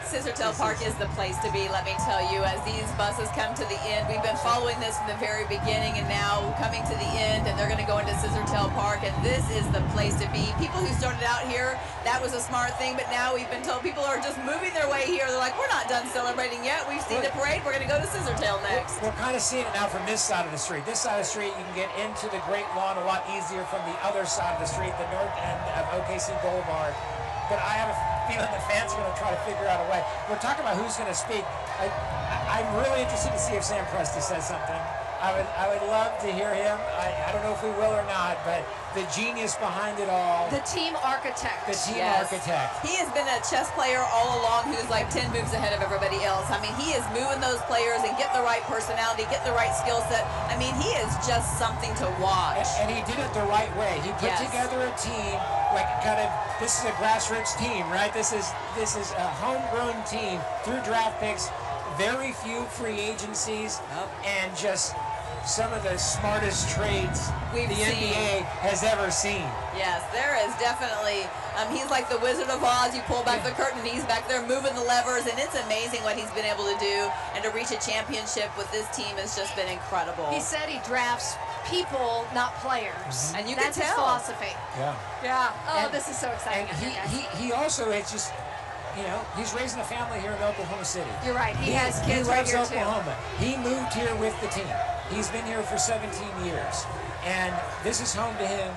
Scissor Tail Park is the place to be, let me tell you, as these buses come to the end. We've been following this from the very beginning and now coming to the end, and they're going to go into Scissor Tail Park, and this is the place to be. People who started out here, that was a smart thing, but now we've been told people are just moving their way here. They're like, we're not done celebrating yet. We've seen the parade. We're going to go to Scissor Tail next. We're kind of seeing it now from this side of the street. This side of the street, you can get into the Great Lawn a lot easier from the other side of the street, the north end of OKC Boulevard. But I have a feeling the fans are going to try to figure out a way. We're talking about who's going to speak. I'm really interested to see if Sam Presti says something. I would love to hear him. I don't know if we will or not, but the genius behind it all. The team architect. The team architect. He has been a chess player all along who's like 10 moves ahead of everybody else. I mean, he is moving those players and getting the right personality, getting the right skill set. I mean, he is just something to watch. And he did it the right way. He put together a team, like kind of, this is a grassroots team, right? This is a homegrown team through draft picks, very few free agencies, and just some of the smartest trades the NBA has ever seen. Yes, there is definitely, he's like the Wizard of Oz. You pull back the curtain and he's back there moving the levers, and it's amazing what he's been able to do, and to reach a championship with this team has just been incredible. He said he drafts people, not players. And you That's can his tell. philosophy. Yeah. Oh, this is so exciting. And he also, it's just, you know, he's raising a family here in Oklahoma City. You're right. He has kids right here Oklahoma. He moved here with the team. He's been here for 17 years. And this is home to him,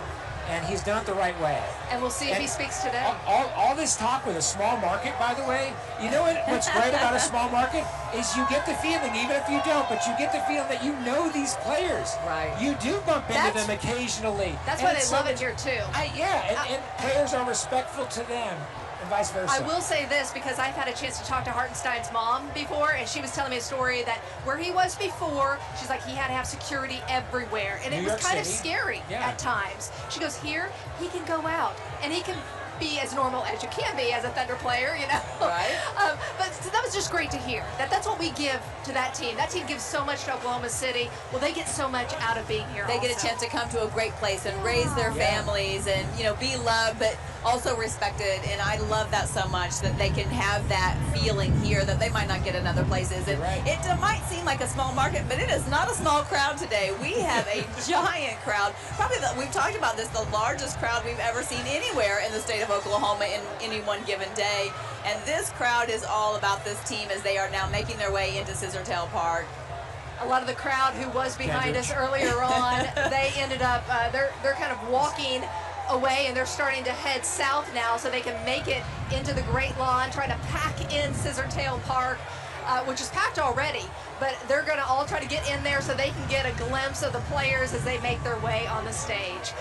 and he's done it the right way. And we'll see if he speaks today. All this talk with a small market, by the way, you know what's great about a small market is you get the feeling, even if you don't, but you get the feeling that you know these players. Right. You do bump into them occasionally. That's why they love it here, too. And players are respectful to them. And vice versa. I will say this, because I've had a chance to talk to Hartenstein's mom before, and she was telling me a story that where he was before, she's like, he had to have security everywhere, and it was kind of scary at times. She goes, here, he can go out, and he can be as normal as you can be as a Thunder player, you know? Right. But so that was just great to hear. That's what we give to that team. That team gives so much to Oklahoma City. Well, they get so much out of being here. They get a chance to come to a great place and raise their families and, you know, be loved, but also respected. And I love that so much, that they can have that feeling here that they might not get in other places. And it might seem like a small market, but it is not a small crowd today. We have a giant crowd. Probably, we've talked about this, the largest crowd we've ever seen anywhere in the state of Oklahoma in any one given day. And this crowd is all about this team as they are now making their way into Scissor Tail Park. A lot of the crowd who was behind us earlier on, they ended up, they're kind of walking away, and they're starting to head south now so they can make it into the Great Lawn, trying to pack in Scissor Tail Park, which is packed already, but they're going to all try to get in there so they can get a glimpse of the players as they make their way on the stage.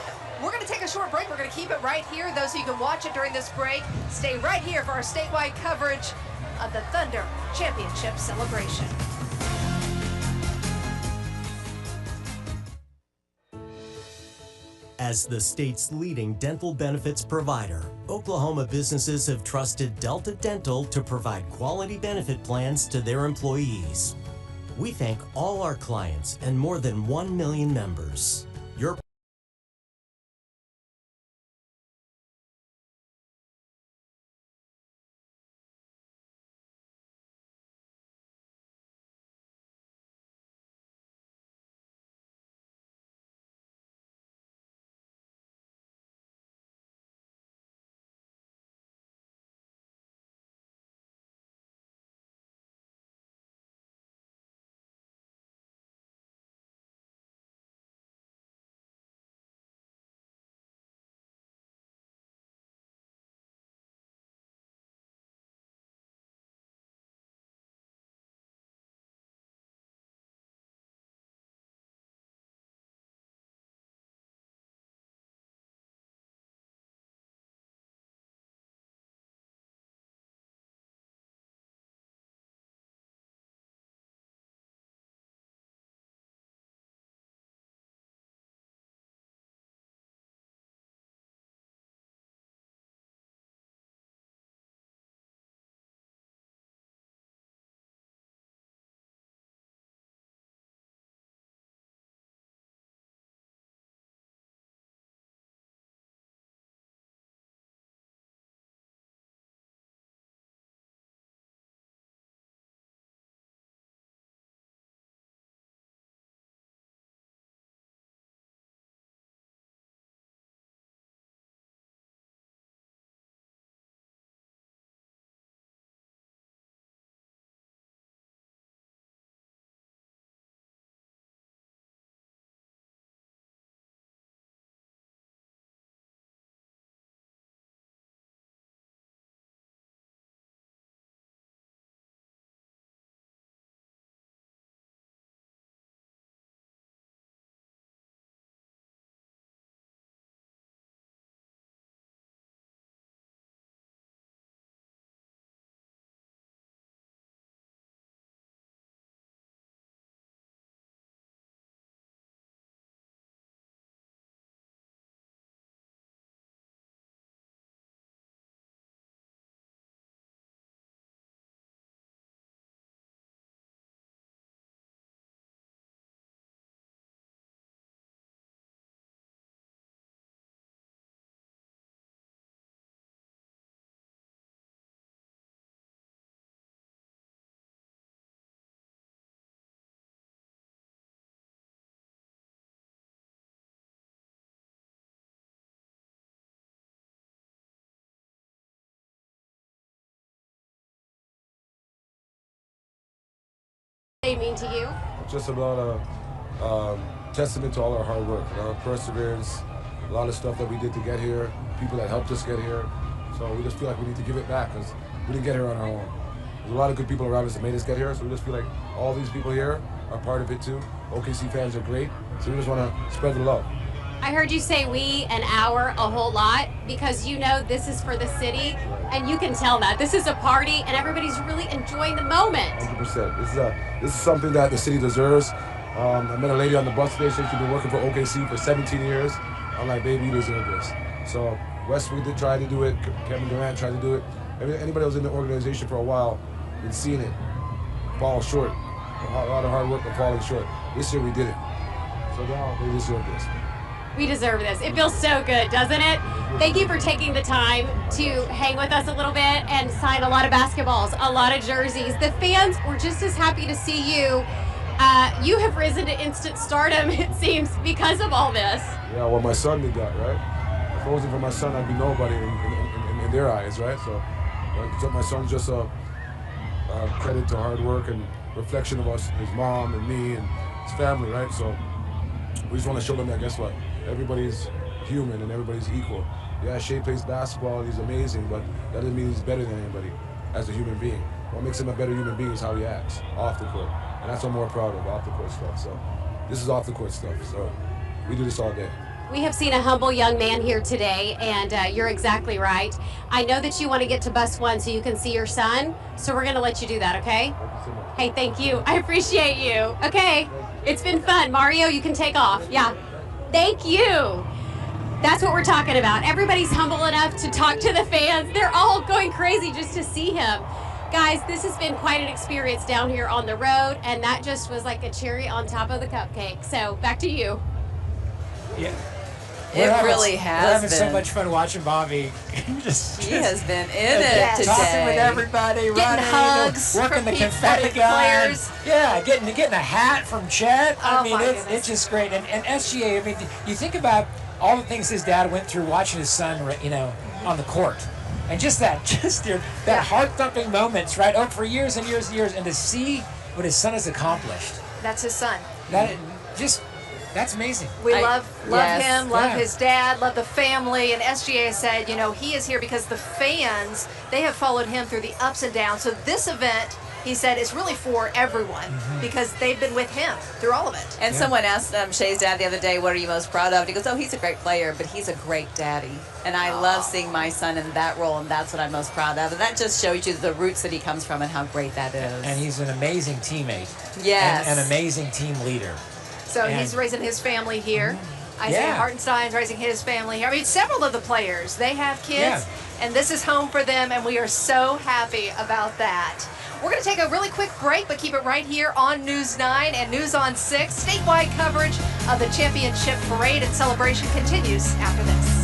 We're going to take a short break. We're going to keep it right here. Those of you who can watch it during this break, stay right here for our statewide coverage of the Thunder Championship celebration. As the state's leading dental benefits provider, Oklahoma businesses have trusted Delta Dental to provide quality benefit plans to their employees. We thank all our clients and more than 1 million members. Your They mean to you? Just about a testament to all our hard work, our perseverance, a lot of stuff that we did to get here, people that helped us get here. So we just feel like we need to give it back because we didn't get here on our own. There's a lot of good people around us that made us get here, so we just feel like all these people here are part of it too. OKC fans are great, so we just want to spread the love. I heard you say we and our a whole lot because you know this is for the city, and you can tell that. This is a party, and everybody's really enjoying the moment. 100%. This is something that the city deserves. I met a lady on the bus station. She's been working for OKC for 17 years. I'm like, baby, you deserve this. So Westwood did try to do it. Kevin Durant tried to do it. Anybody that was in the organization for a while been seeing it fall short. A lot of hard work but falling short. This year we did it. So now they deserve this. We deserve this. It feels so good, doesn't it? Thank you for taking the time to hang with us a little bit and sign a lot of basketballs, a lot of jerseys. The fans were just as happy to see you. You have risen to instant stardom, it seems, because of all this. Yeah, well, my son did that, right? If it wasn't for my son, I'd be nobody in their eyes, right? So my son's just a credit to hard work and reflection of us, his mom and me and his family, right? So we just want to show them that, guess what? Everybody's human and everybody's equal. Yeah, Shea plays basketball and he's amazing, but that doesn't mean he's better than anybody as a human being. What makes him a better human being is how he acts off the court. And that's what I'm more proud of, off the court stuff. So this is off the court stuff. So we do this all day. We have seen a humble young man here today, and you're exactly right. I know that you want to get to bus 1 so you can see your son, so we're going to let you do that, okay? Thank you so much. Hey, thank you. I appreciate you. Okay, it's been fun. Mario, you can take off. Yeah, thank you. That's what we're talking about. Everybody's humble enough to talk to the fans. They're all going crazy just to see him. Guys, this has been quite an experience down here on the road, and that just was like a cherry on top of the cupcake. So back to you. Yeah. It really has We're having been. so much fun watching Bobby. He has been in it today. Talking with everybody, Getting running, hugs working from the people, confetti from gun. players. Yeah, getting a hat from Chet. I Oh, mean, my it's goodness. just great. And SGA, I mean, you think about all the things his dad went through watching his son, on the court. And just that heart-thumping moments, right? Oh, for years and years and years. And to see what his son has accomplished. That's his son. That's amazing. We love yes. him, love Yeah. his dad, love the family, and SGA said, he is here because the fans, they have followed him through the ups and downs. So this event, he said, is really for everyone because they've been with him through all of it. And someone asked Shea's dad the other day, what are you most proud of? And he goes, oh, he's a great player, but he's a great daddy. And I love seeing my son in that role, and that's what I'm most proud of. And that just shows you the roots that he comes from and how great that is. And he's an amazing teammate. Yes. And an amazing team leader. So he's raising his family here. Isaiah Hartenstein's raising his family here. I mean, several of the players, they have kids, and this is home for them, and we are so happy about that. We're going to take a really quick break, but keep it right here on News 9 and News on 6. Statewide coverage of the championship parade and celebration continues after this.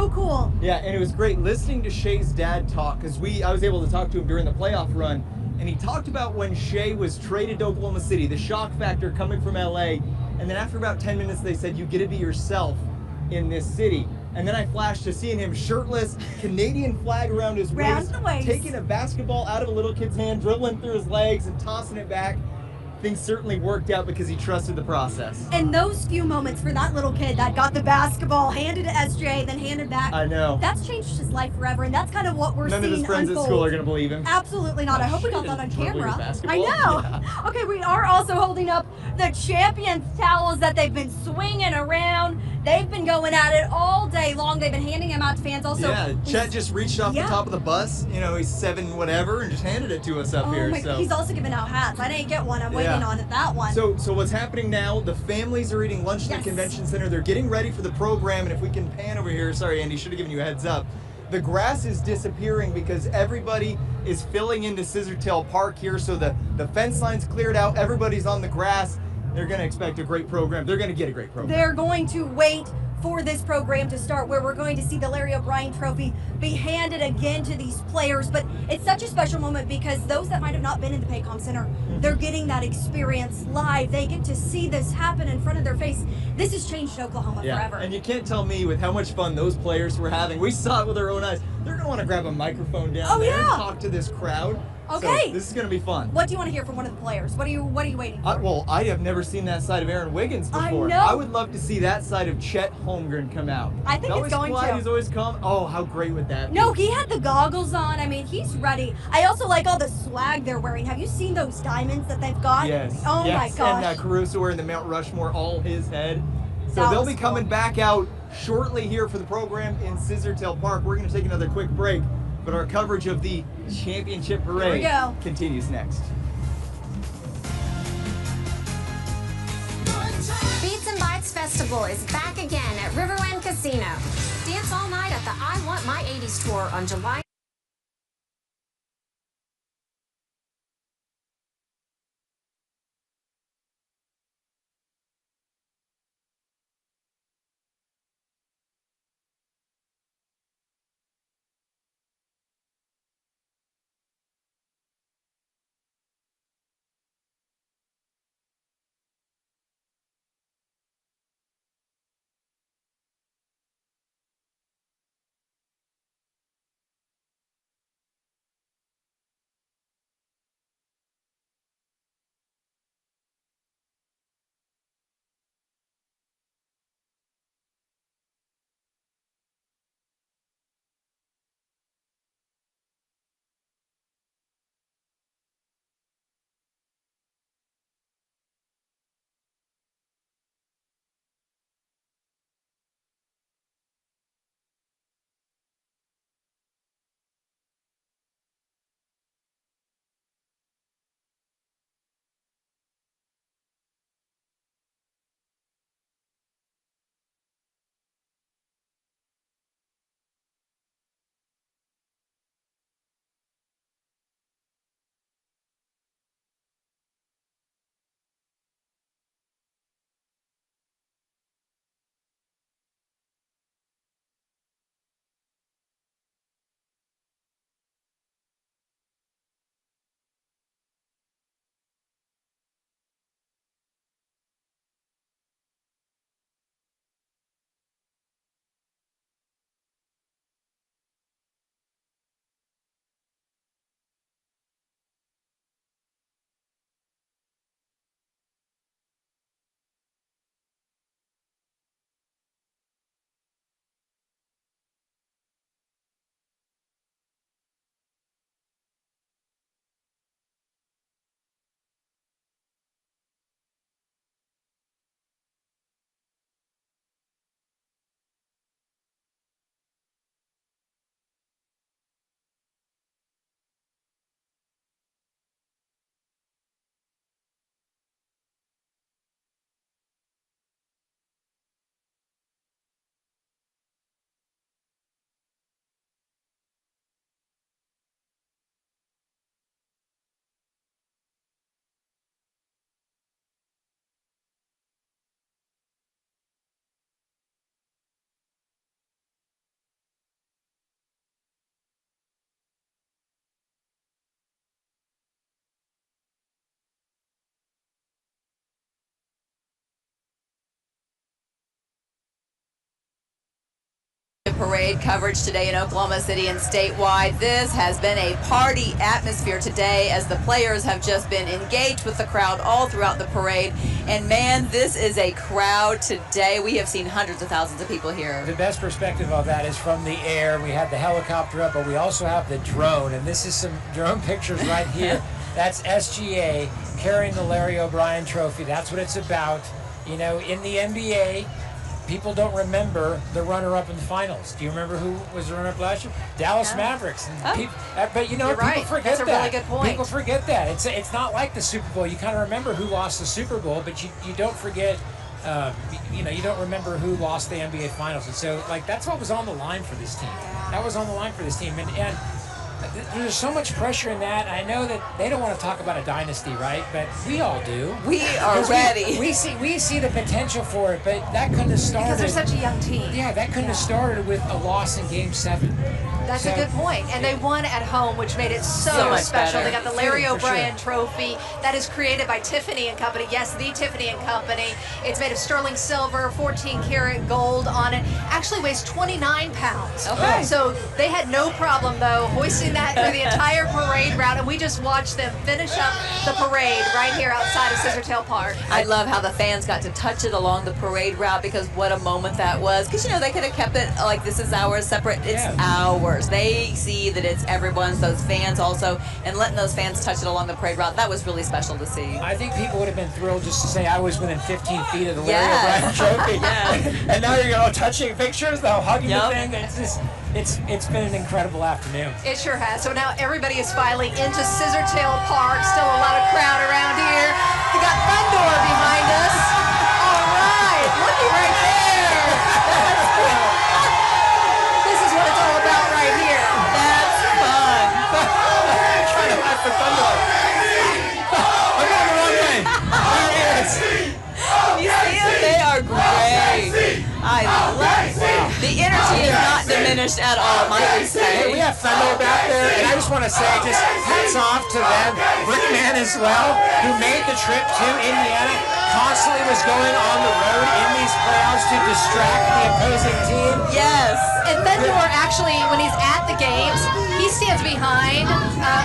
so cool. Yeah, and it was great listening to Shea's dad talk, because I was able to talk to him during the playoff run, and he talked about when Shea was traded to Oklahoma City, the shock factor coming from LA, and then after about 10 minutes they said, you get to be yourself in this city. And then I flashed to seeing him shirtless, Canadian flag around his waist, taking a basketball out of a little kid's hand, dribbling through his legs and tossing it back. Things certainly worked out because he trusted the process. And those few moments for that little kid that got the basketball, handed to SJ, then handed back. I know. That's changed his life forever, and that's kind of what we're seeing None of his friends unfold. at school are going to believe him. Absolutely not. I hope we got that on camera. I know. Yeah. Okay, we are also holding up the champions towels that they've been swinging around. They've been going at it all day long. They've been handing them out to fans. Also, yeah, Chet just reached off the top of the bus. You know, he's 7 whatever, and just handed it to us up here. So he's also giving out hats. I didn't get one. I'm waiting on that one. So what's happening now? The families are eating lunch at the convention center. They're getting ready for the program, and if we can pan over here, sorry, Andy, should have given you a heads up. The grass is disappearing because everybody is filling into Scissor Tail Park here. So the fence line's cleared out. Everybody's on the grass. They're going to expect a great program. They're going to get a great program. They're going to wait for this program to start, where we're going to see the Larry O'Brien Trophy be handed again to these players. But it's such a special moment because those that might have not been in the Paycom Center, they're getting that experience live. They get to see this happen in front of their face. This has changed Oklahoma forever. And you can't tell me with how much fun those players were having. We saw it with our own eyes. They're going to want to grab a microphone down there and talk to this crowd. Okay. So this is going to be fun. What do you want to hear from one of the players? What are you waiting for? Well, I have never seen that side of Aaron Wiggins before. I know. I would love to see that side of Chet Holmgren come out. I think it's going to. He's always calm. Oh, how great would that be? No, he had the goggles on. I mean, he's ready. I also like all the swag they're wearing. Have you seen those diamonds that they've got? Yes. Oh my gosh. And Caruso wearing the Mount Rushmore, all his head. So they'll be coming back out shortly here for the program in Scissor Tail Park. We're going to take another quick break, but our coverage of the championship parade continues next. Beats and Bites Festival is back again at Riverwind Casino. Dance all night at the I Want My 80s tour on July parade coverage today in Oklahoma City and statewide. This has been a party atmosphere today as the players have just been engaged with the crowd all throughout the parade. And man, this is a crowd today. We have seen hundreds of thousands of people here. The best perspective of that is from the air. We have the helicopter up, but we also have the drone. And this is some drone pictures right here. That's SGA carrying the Larry O'Brien trophy. That's what it's about. You know, in the NBA, people don't remember the runner-up in the finals. Do you remember who was the runner-up last year? Dallas Mavericks. And but you know, You're people right. forget That's a that. really good point. People forget that. It's not like the Super Bowl. You kind of remember who lost the Super Bowl, but you don't forget. You know, you don't remember who lost the NBA Finals. And so, like, that's what was on the line for this team. That was on the line for this team. And there's so much pressure in that. I know that they don't want to talk about a dynasty, right? But we all do. We are ready. We see the potential for it, but that couldn't have started. Because they're such a young team. Yeah, that couldn't have started with a loss in Game 7. That's a good point. And they won at home, which made it so much special. better. They got the Larry For O'Brien trophy that is created by Tiffany & Company. Yes, the Tiffany & Company. It's made of sterling silver, 14-karat gold on it. Actually weighs 29 pounds. Okay. So they had no problem, though, hoisting that through the entire parade route, and we just watched them finish up the parade right here outside of Scissor Tail Park. I love how the fans got to touch it along the parade route, because what a moment that was. Because, you know, they could have kept it like, this is ours, separate. It's ours. They see that it's everyone's, those fans also, and letting those fans touch it along the parade route, that was really special to see. I think people would have been thrilled just to say I was within 15 feet of the Larry O'Brien trophy. And now you're touching pictures, though, hugging the thing. It's just, it's been an incredible afternoon. It sure has. So now everybody is filing into Scissor Tail Park. Still a lot of crowd around here. We got Thunder behind us. All right, looky right there. That's cool. This is what it's all about right here. That's fun. Trying to ride for Thunder. I'm going the wrong way. There he is. Can you see them? They are great. I love it. The energy is not diminished at all, might we say. Hey, we have Thunder back there, and I just want to say, just hats off to them. Brickman as well, who made the trip to Indiana, constantly was going on the road in these playoffs to distract the opposing team. Yes. And Thunder actually, when he's at the games, he stands behind,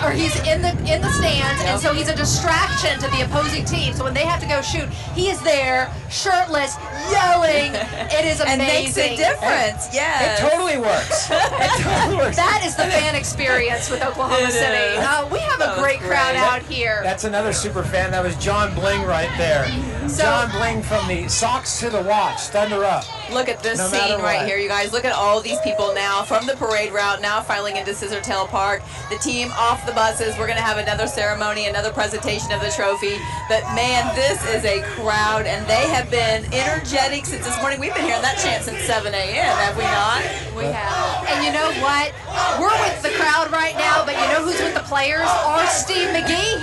or he's in the stands, and so he's a distraction to the opposing team. So when they have to go shoot, he is there, shirtless, yelling. It is amazing. And makes a difference. Yes. It totally works. It totally works. That is the fan experience with Oklahoma City. We have a great crowd out here. That's another super fan. That was John Bling right there. So, John Bling from the socks to the watch. Thunder up. Look at this No scene matter right what. here, you guys. Look at all these people now from the parade route, now filing into Scissor Tail Park. The team off the buses. We're going to have another ceremony, another presentation of the trophy. But man, this is a crowd, and they have been energetic since this morning. We've been hearing that chant since 7 a.m., have we not? we have. And you know what? We're with the crowd right now, but you know who's with the players? Our Steve McGee.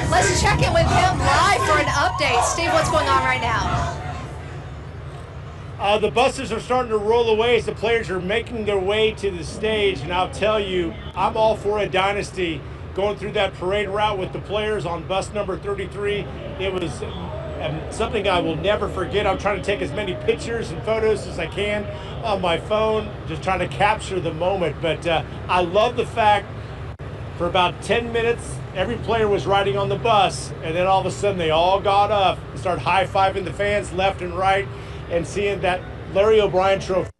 Let's check in with him live for an update. Steve, what's going on right now? The buses are starting to roll away as the players are making their way to the stage, and I'll tell you, I'm all for a dynasty. Going through that parade route with the players on bus number 33, it was something I will never forget. I'm trying to take as many pictures and photos as I can on my phone, just trying to capture the moment. But I love the fact for about 10 minutes, every player was riding on the bus, and then all of a sudden they all got up and started high-fiving the fans left and right, and seeing that Larry O'Brien trophy.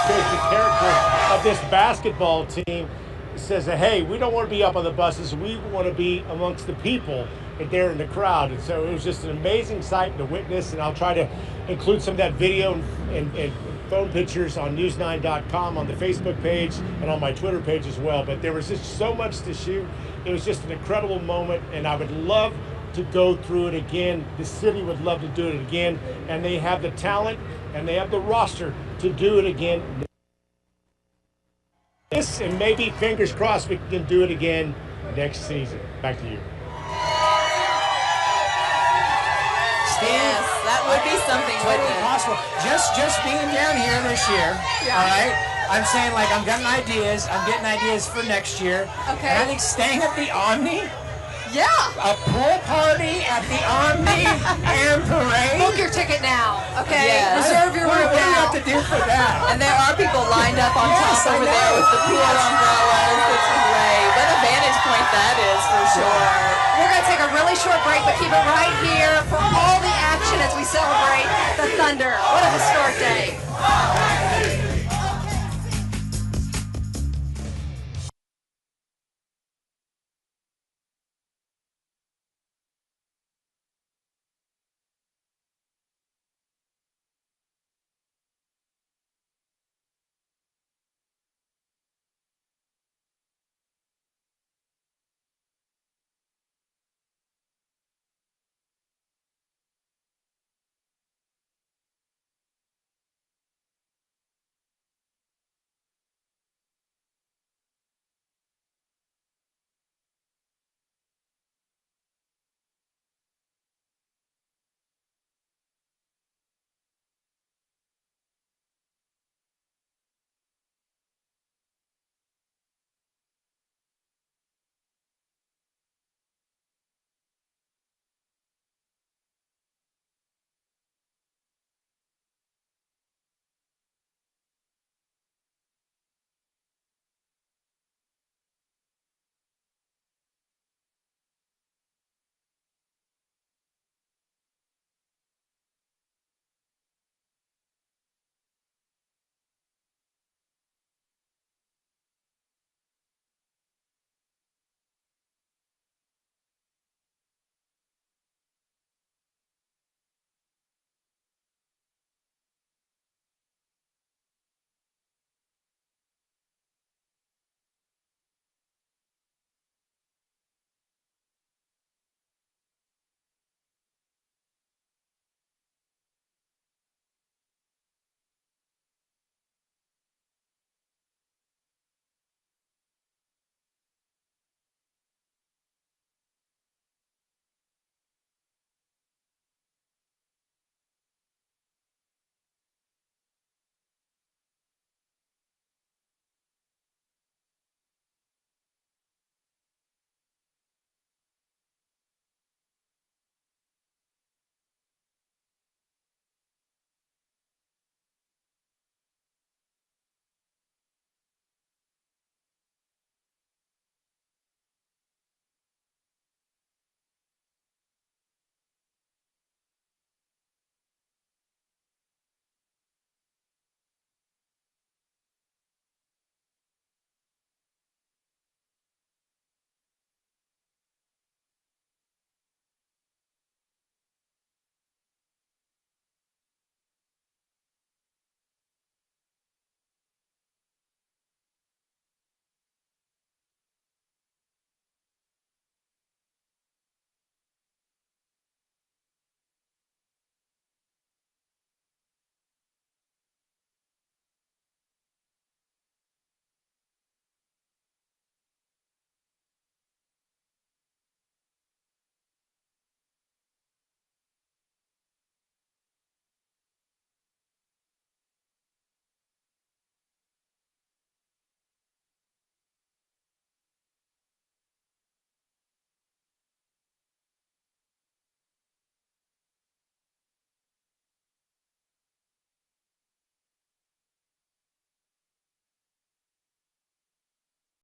The character of this basketball team says that, hey, we don't want to be up on the buses, we want to be amongst the people and there in the crowd. And so it was just an amazing sight to witness, and I'll try to include some of that video and phone pictures on news9.com, on the Facebook page, and on my Twitter page as well. But there was just so much to shoot. It was just an incredible moment, and I would love to go through it again. The city would love to do it again, and they have the talent and they have the roster to do it again. This, and maybe, fingers crossed, we can do it again next season. Back to you. Steve, yes, that would be something, wouldn't totally it? possible. Just being down here this year, all right? I'm saying, like, I'm getting ideas for next year. Okay. And I think staying at the Omni Yeah. A pool party at the Omni and Parade. Book your ticket now, okay? Yes. Reserve your room What do you now. have to do for that? And there are people lined up on top over there with the pool umbrellas. It's great. What a vantage point that is for sure. We're going to take a really short break, but keep it right here for all the action as we celebrate the Thunder. What a historic day.